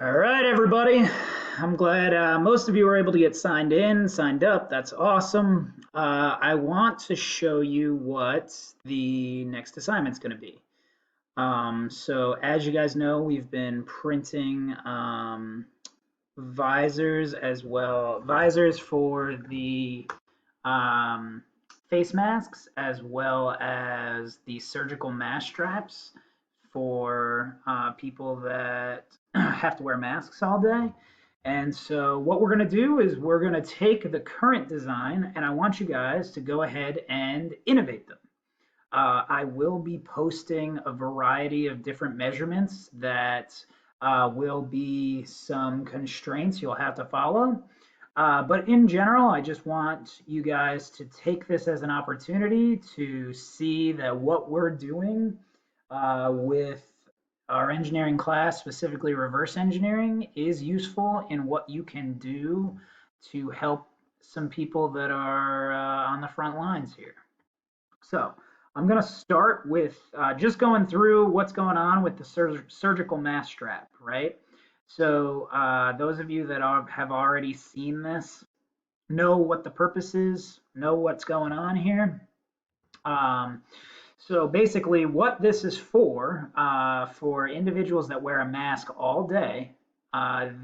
All right, everybody. I'm glad most of you were able to get signed up. That's awesome. I want to show you what the next assignment's going to be. So as you guys know, we've been printing visors visors for the um, face masks, as well as the surgical mask straps for people that have to wear masks all day. And so what we're going to do is we're going to take the current design and I want you guys to go ahead and innovate them. I will be posting a variety of different measurements that will be some constraints you'll have to follow. But in general, I just want you guys to take this as an opportunity to see that what we're doing with our engineering class, specifically reverse engineering, is useful in what you can do to help some people that are on the front lines here. So I'm going to start with just going through what's going on with the surgical mask strap, right? So those of you that have already seen this know what the purpose is, know what's going on here. So basically what this is for individuals that wear a mask all day,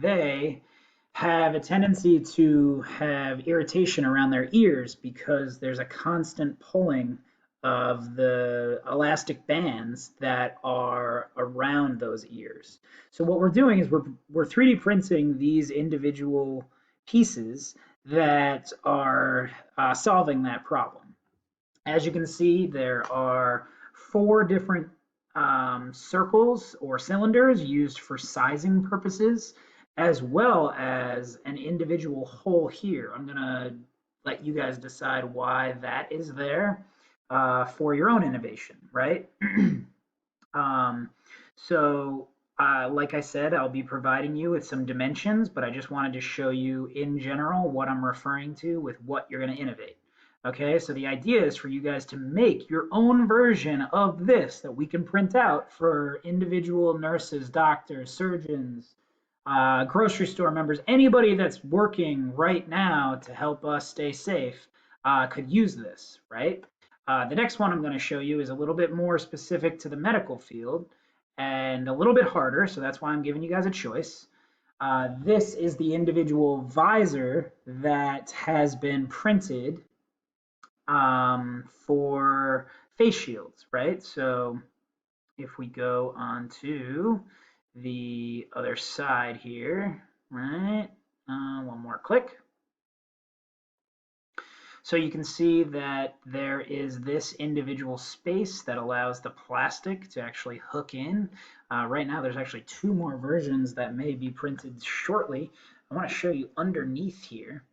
they have a tendency to have irritation around their ears because there's a constant pulling of the elastic bands that are around those ears. So what we're doing is we're 3D printing these individual pieces that are solving that problem. As you can see, there are 4 different circles or cylinders used for sizing purposes, as well as an individual hole here. I'm going to let you guys decide why that is there for your own innovation, right? So like I said, I'll be providing you with some dimensions, but I just wanted to show you in general what I'm referring to with what you're going to innovate. Okay, so the idea is for you guys to make your own version of this that we can print out for individual nurses, doctors, surgeons, grocery store members, anybody that's working right now to help us stay safe could use this, right? The next one I'm going to show you is a little bit more specific to the medical field and a little bit harder, so that's why I'm giving you guys a choice. This is the individual visor that has been printed for face shields, right? So if we go on to the other side here, right? One more click. So you can see that there is this individual space that allows the plastic to actually hook in. Right now, there's actually 2 more versions that may be printed shortly. I want to show you underneath here.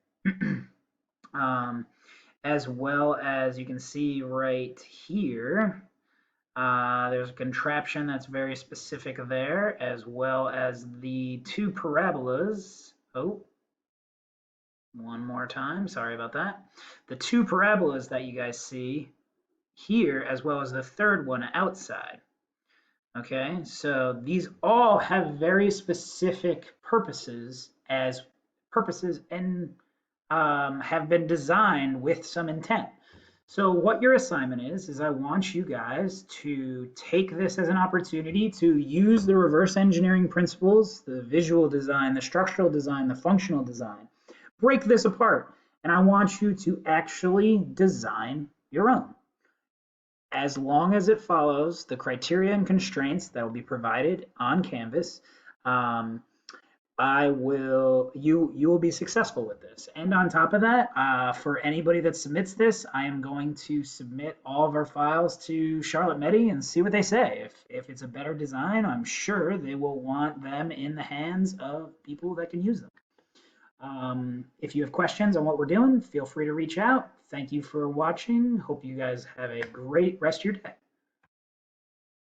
As well as you can see right here, there's a contraption that's very specific there, as well as the 2 parabolas. Oh, one more time, sorry about that. The 2 parabolas that you guys see here, as well as the 3rd one outside. Okay, so these all have very specific purposes and have been designed with some intent. So what your assignment is I want you guys to take this as an opportunity to use the reverse engineering principles, the visual design, the structural design, the functional design. Break this apart, and I want you to actually design your own. As long as it follows the criteria and constraints that will be provided on Canvas, you will be successful with this. And on top of that, for anybody that submits this, I am going to submit all of our files to Charlotte Medi and see what they say. If it's a better design, I'm sure they will want them in the hands of people that can use them. If you have questions on what we're doing, feel free to reach out. Thank you for watching. Hope you guys have a great rest of your day.